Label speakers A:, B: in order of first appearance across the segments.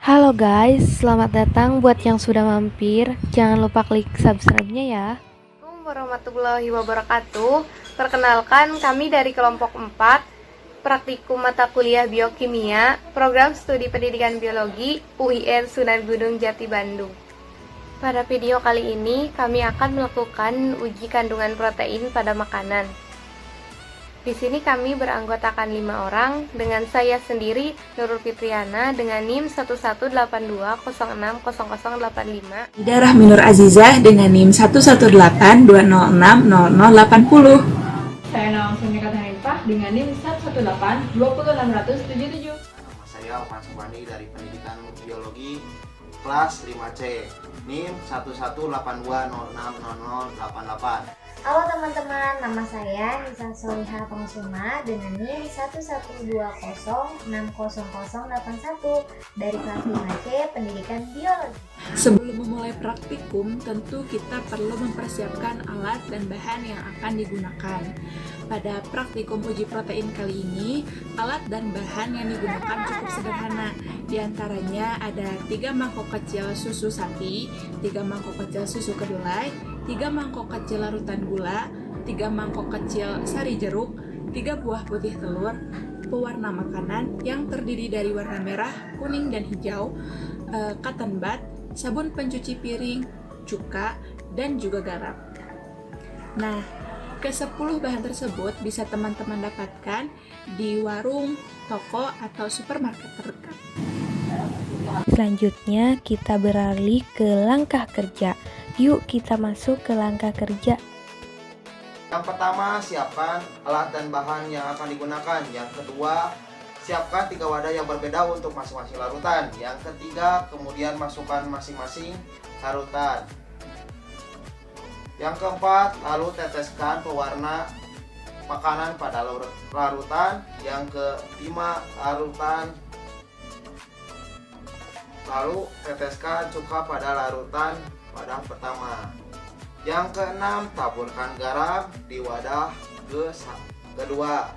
A: Halo guys, selamat datang buat yang sudah mampir. Jangan lupa klik subscribe-nya ya. Assalamualaikum warahmatullahi wabarakatuh. Perkenalkan, kami dari kelompok 4, Praktikum Mata Kuliah Biokimia, Program Studi Pendidikan Biologi, UIN Sunan Gunung Jati Bandung. Pada video kali ini, kami akan melakukan uji kandungan protein pada makanan. Di sini kami beranggotakan 5 orang, dengan saya sendiri, Nurul Fitriana, dengan NIM 1182060085.
B: Ida Rahminur Azizah dengan NIM 11820600080.
C: Saya Nawang Sunika Hanifah dengan NIM 118-20677.
D: Nama saya Oman Subandi dari Pendidikan Biologi kelas 5C, NIM 11820600088.
E: Halo teman-teman, nama saya Nisa Solihah Pangsuma dengan NIM 112060081 dari kelas 5C Pendidikan Biologi.
B: Sebelum memulai praktikum, tentu kita perlu mempersiapkan alat dan bahan yang akan digunakan. Pada praktikum uji protein kali ini, alat dan bahan yang digunakan cukup sederhana. Di antaranya ada 3 mangkok kecil susu sapi, 3 mangkok kecil susu kedelai, 3 mangkok kecil larutan gula, 3 mangkok kecil sari jeruk, 3 buah putih telur, pewarna makanan yang terdiri dari warna merah, kuning, dan hijau, cotton bud, sabun pencuci piring, cuka, dan juga garam. Nah, ke-10 bahan tersebut bisa teman-teman dapatkan di warung, toko, atau supermarket terdekat.
A: Selanjutnya kita beralih ke langkah kerja. Yuk kita masuk ke langkah kerja.
D: Yang pertama, siapkan alat dan bahan yang akan digunakan. Yang kedua, siapkan 3 wadah yang berbeda untuk masing-masing larutan. Yang ketiga, kemudian masukkan masing-masing larutan. Yang keempat, lalu teteskan pewarna makanan pada larutan. Yang kelima, lalu teteskan cuka pada larutan wadah pertama. Yang keenam, taburkan garam di wadah kedua.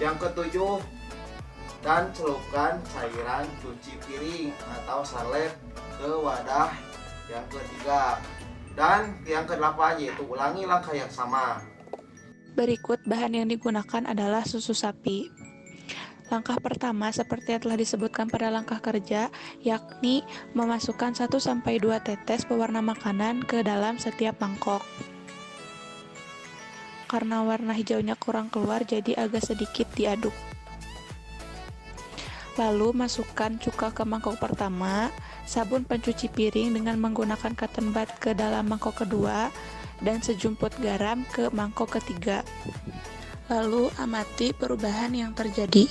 D: Yang ketujuh, dan celupkan cairan cuci piring atau sarlet ke wadah yang ketiga. Dan yang ke-8, yaitu ulangi langkah yang sama.
B: Berikut bahan yang digunakan adalah susu sapi. Langkah pertama seperti yang telah disebutkan pada langkah kerja, yakni memasukkan 1-2 tetes pewarna makanan ke dalam setiap mangkok. Karena warna hijaunya kurang keluar, jadi agak sedikit diaduk. Lalu masukkan cuka ke mangkok pertama, sabun pencuci piring dengan menggunakan cotton bud ke dalam mangkok kedua, dan sejumput garam ke mangkok ketiga. Lalu amati perubahan yang terjadi.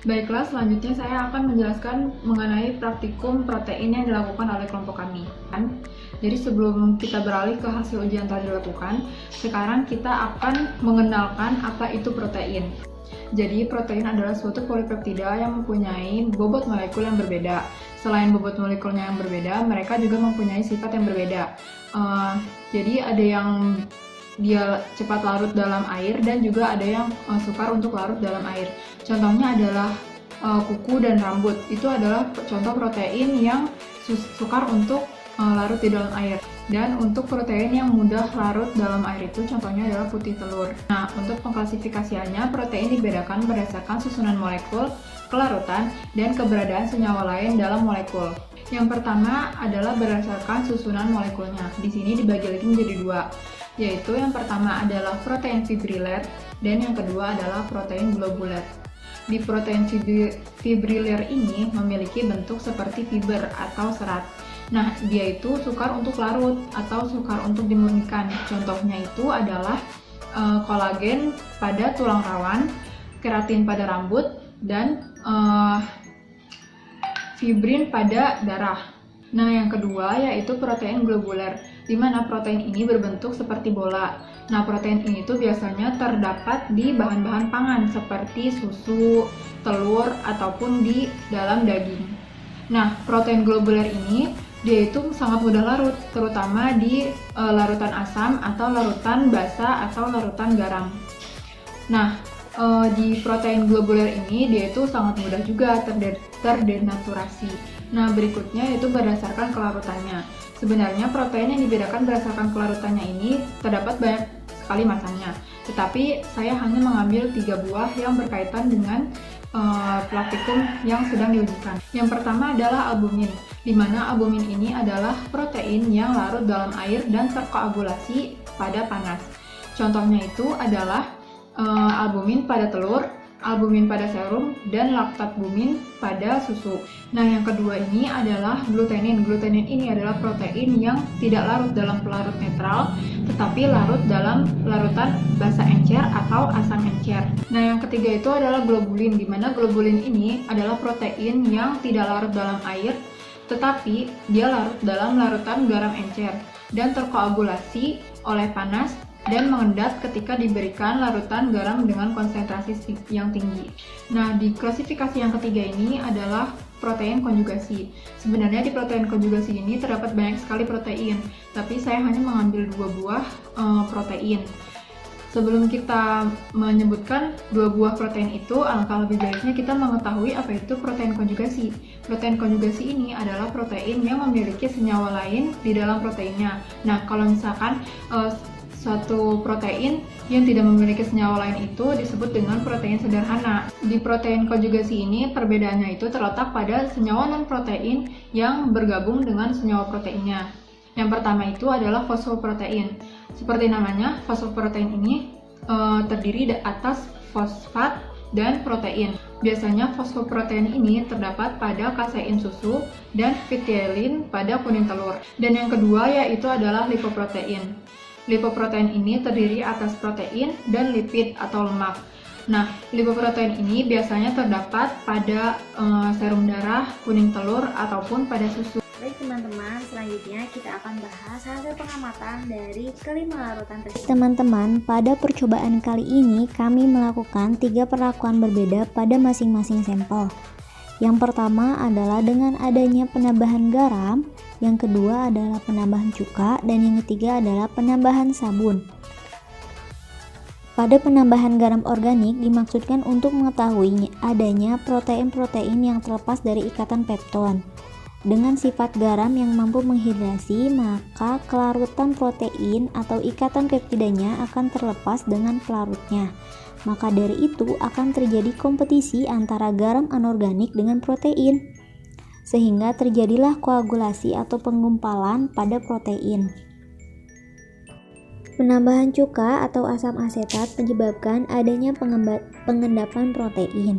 C: Baiklah, selanjutnya saya akan menjelaskan mengenai praktikum protein yang dilakukan oleh kelompok kami. Jadi sebelum kita beralih ke hasil ujian telah dilakukan, sekarang kita akan mengenalkan apa itu protein. Jadi protein adalah suatu polipeptida yang mempunyai bobot molekul yang berbeda. Selain bobot molekulnya yang berbeda, mereka juga mempunyai sifat yang berbeda. Jadi ada yang dia cepat larut dalam air dan juga ada yang sukar untuk larut dalam air. Contohnya adalah kuku dan rambut. Itu adalah contoh protein yang sukar untuk larut di dalam air. Dan untuk protein yang mudah larut dalam air itu contohnya adalah putih telur. Nah, untuk pengklasifikasiannya, protein dibedakan berdasarkan susunan molekul, kelarutan, dan keberadaan senyawa lain dalam molekul. Yang pertama adalah berdasarkan susunan molekulnya. Di sini dibagi lagi menjadi dua, yaitu yang pertama adalah protein fibriler dan yang kedua adalah protein globuler. Di protein fibriler ini memiliki bentuk seperti fiber atau serat. Nah, dia itu sukar untuk larut atau sukar untuk dimurnikan. Contohnya itu adalah kolagen pada tulang rawan, keratin pada rambut, dan fibrin pada darah. Nah, yang kedua yaitu protein globuler, di mana protein ini berbentuk seperti bola. Nah, protein ini tuh biasanya terdapat di bahan-bahan pangan seperti susu, telur, ataupun di dalam daging. Nah, protein globuler ini dia itu sangat mudah larut, terutama di larutan asam atau larutan basa atau larutan garam. Nah, di protein globuler ini dia itu sangat mudah juga terdenaturasi. Nah, berikutnya yaitu berdasarkan kelarutannya. Sebenarnya protein yang dibedakan berdasarkan kelarutannya ini terdapat banyak sekali macamnya, tetapi saya hanya mengambil 3 buah yang berkaitan dengan praktikum yang sedang diujikan. Yang pertama adalah albumin, di mana albumin ini adalah protein yang larut dalam air dan terkoagulasi pada panas. Contohnya itu adalah albumin pada telur, albumin pada serum, dan laktatbumin pada susu. Nah, yang kedua ini adalah glutenin. Glutenin ini adalah protein yang tidak larut dalam pelarut netral, tetapi larut dalam larutan basa encer atau asam encer. Nah, yang ketiga itu adalah globulin, di mana globulin ini adalah protein yang tidak larut dalam air, tetapi dia larut dalam larutan garam encer dan terkoagulasi oleh panas dan mengendap ketika diberikan larutan garam dengan konsentrasi yang tinggi. Nah, di klasifikasi yang ketiga ini adalah protein konjugasi. Sebenarnya di protein konjugasi ini terdapat banyak sekali protein, tapi saya hanya mengambil 2 buah protein. Sebelum kita menyebutkan 2 buah protein itu, alangkah lebih baiknya kita mengetahui apa itu protein konjugasi. Protein konjugasi ini adalah protein yang memiliki senyawa lain di dalam proteinnya. Nah, kalau misalkan suatu protein yang tidak memiliki senyawa lain itu disebut dengan protein sederhana. Di protein konjugasi ini perbedaannya itu terletak pada senyawa non-protein yang bergabung dengan senyawa proteinnya. Yang pertama itu adalah fosfoprotein. Seperti namanya, fosfoprotein ini terdiri atas fosfat dan protein. Biasanya fosfoprotein ini terdapat pada kasein susu dan fitielin pada kuning telur. Dan yang kedua yaitu adalah lipoprotein. Lipoprotein ini terdiri atas protein dan lipid atau lemak. Nah, lipoprotein ini biasanya terdapat pada serum darah, kuning telur, ataupun pada susu.
E: Baik teman-teman, selanjutnya kita akan bahas hasil pengamatan dari kelima larutan tersebut.
F: Teman-teman, pada percobaan kali ini kami melakukan 3 perlakuan berbeda pada masing-masing sampel. Yang pertama adalah dengan adanya penambahan garam, yang kedua adalah penambahan cuka, dan yang ketiga adalah penambahan sabun. Pada penambahan garam organik dimaksudkan untuk mengetahui adanya protein-protein yang terlepas dari ikatan pepton. Dengan sifat garam yang mampu menghidrasi, maka kelarutan protein atau ikatan peptidanya akan terlepas dengan pelarutnya. Maka dari itu akan terjadi kompetisi antara garam anorganik dengan protein, sehingga terjadilah koagulasi atau penggumpalan pada protein. Penambahan cuka atau asam asetat menyebabkan adanya pengendapan protein.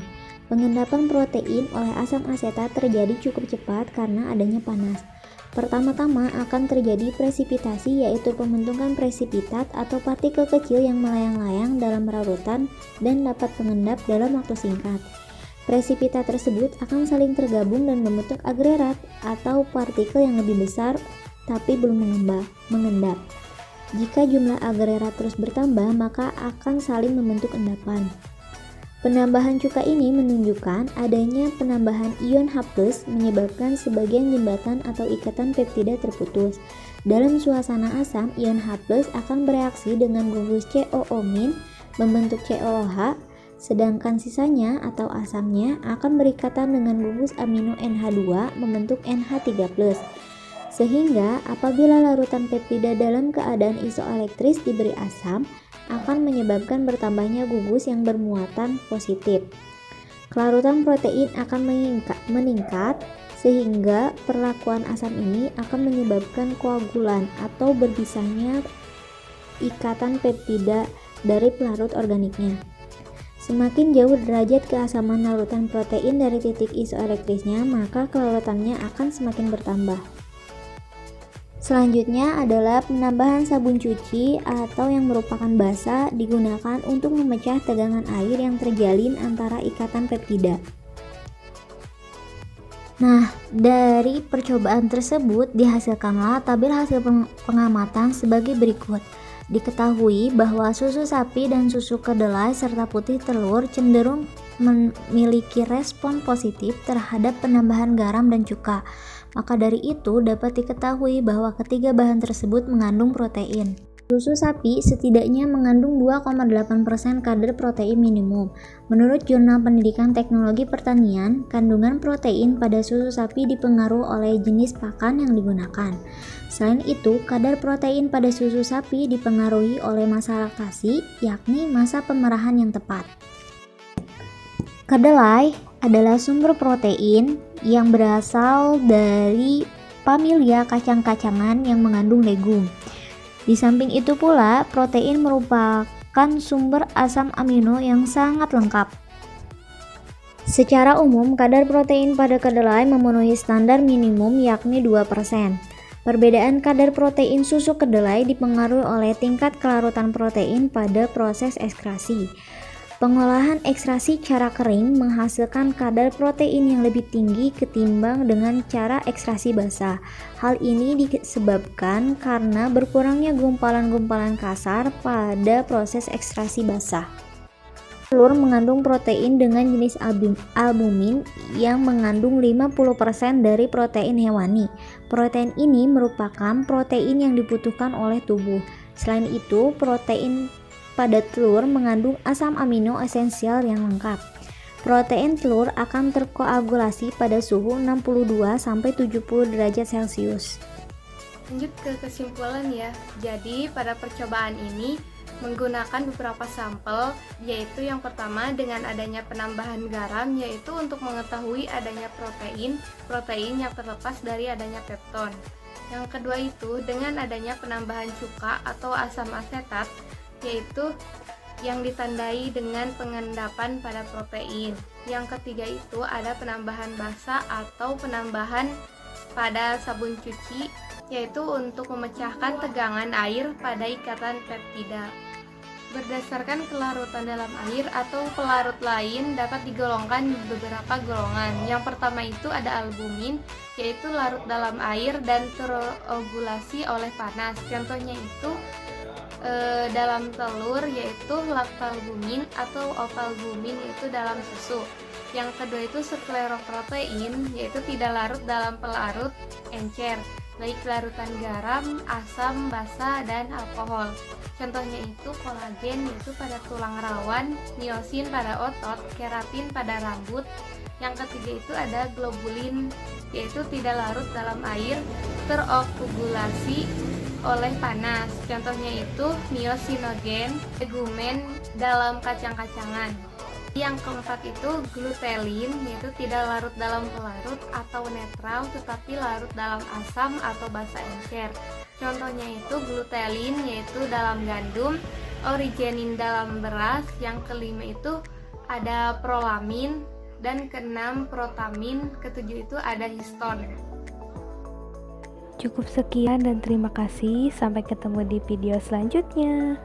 F: Pengendapan protein oleh asam asetat terjadi cukup cepat karena adanya panas. Pertama-tama akan terjadi presipitasi, yaitu pembentukan presipitat atau partikel kecil yang melayang-layang dalam larutan dan dapat mengendap dalam waktu singkat. Presipitat tersebut akan saling tergabung dan membentuk agregat atau partikel yang lebih besar tapi belum mengendap. Jika jumlah agregat terus bertambah, maka akan saling membentuk endapan. Penambahan cuka ini menunjukkan adanya penambahan ion H+ menyebabkan sebagian jembatan atau ikatan peptida terputus. Dalam suasana asam, ion H+ akan bereaksi dengan gugus COO- membentuk COOH, sedangkan sisanya atau asamnya akan berikatan dengan gugus amino NH2 membentuk NH3+. Sehingga apabila larutan peptida dalam keadaan isoelektris diberi asam, akan menyebabkan bertambahnya gugus yang bermuatan positif. Kelarutan protein akan meningkat sehingga perlakuan asam ini akan menyebabkan koagulan atau berpisahnya ikatan peptida dari pelarut organiknya. Semakin jauh derajat keasaman larutan protein dari titik isoelektrisnya, maka kelarutannya akan semakin bertambah. Selanjutnya adalah penambahan sabun cuci atau yang merupakan basa digunakan untuk memecah tegangan air yang terjalin antara ikatan peptida. Nah, dari percobaan tersebut dihasilkanlah tabel hasil pengamatan sebagai berikut. Diketahui bahwa susu sapi dan susu kedelai serta putih telur cenderung memiliki respon positif terhadap penambahan garam dan cuka. Maka dari itu dapat diketahui bahwa ketiga bahan tersebut mengandung protein. Susu sapi setidaknya mengandung 2,8% kadar protein minimum. Menurut Jurnal Pendidikan Teknologi Pertanian, kandungan protein pada susu sapi dipengaruhi oleh jenis pakan yang digunakan. Selain itu, kadar protein pada susu sapi dipengaruhi oleh masa laktasi, yakni masa pemerahan yang tepat. Kedelai adalah sumber protein yang berasal dari familia kacang-kacangan yang mengandung legum. Di samping itu pula, protein merupakan sumber asam amino yang sangat lengkap. Secara umum, kadar protein pada kedelai memenuhi standar minimum yakni 2%. Perbedaan kadar protein susu kedelai dipengaruhi oleh tingkat kelarutan protein pada proses ekstrasi. Pengolahan ekstrasi cara kering menghasilkan kadar protein yang lebih tinggi ketimbang dengan cara ekstrasi basah. Hal ini disebabkan karena berkurangnya gumpalan-gumpalan kasar pada proses ekstrasi basah. Telur mengandung protein dengan jenis albumin yang mengandung 50% dari protein hewani. Protein ini merupakan protein yang dibutuhkan oleh tubuh. Selain itu, protein pada telur mengandung asam amino esensial yang lengkap. Protein telur akan terkoagulasi pada suhu 62-70 derajat Celcius.
A: Lanjut ke kesimpulan ya. Jadi pada percobaan ini menggunakan beberapa sampel, yaitu yang pertama dengan adanya penambahan garam, yaitu untuk mengetahui adanya protein yang terlepas dari adanya pepton. Yang kedua itu dengan adanya penambahan cuka atau asam asetat, yaitu yang ditandai dengan pengendapan pada protein. Yang ketiga itu ada penambahan basa atau penambahan pada sabun cuci, yaitu untuk memecahkan tegangan air pada ikatan peptida. Berdasarkan kelarutan dalam air atau pelarut lain dapat digolongkan beberapa golongan. Yang pertama itu ada albumin, yaitu larut dalam air dan terogulasi oleh panas. Contohnya itu dalam telur, yaitu lactalbumin atau ovalbumin itu dalam susu. Yang kedua itu skleroprotein, yaitu tidak larut dalam pelarut encer, baik larutan garam, asam, basa, dan alkohol. Contohnya itu kolagen, yaitu pada tulang rawan, miosin pada otot, keratin pada rambut. Yang ketiga itu ada globulin, yaitu tidak larut dalam air, teroksidasi oleh panas. Contohnya itu miosinogen, legumen dalam kacang-kacangan. Yang keempat itu glutelin, yaitu tidak larut dalam pelarut atau netral tetapi larut dalam asam atau basa encer. Contohnya itu glutelin, yaitu dalam gandum, origenin dalam beras. Yang kelima itu ada prolamin, dan keenam protamin, ketujuh itu ada histon.
G: Cukup sekian dan terima kasih. Sampai ketemu di video selanjutnya.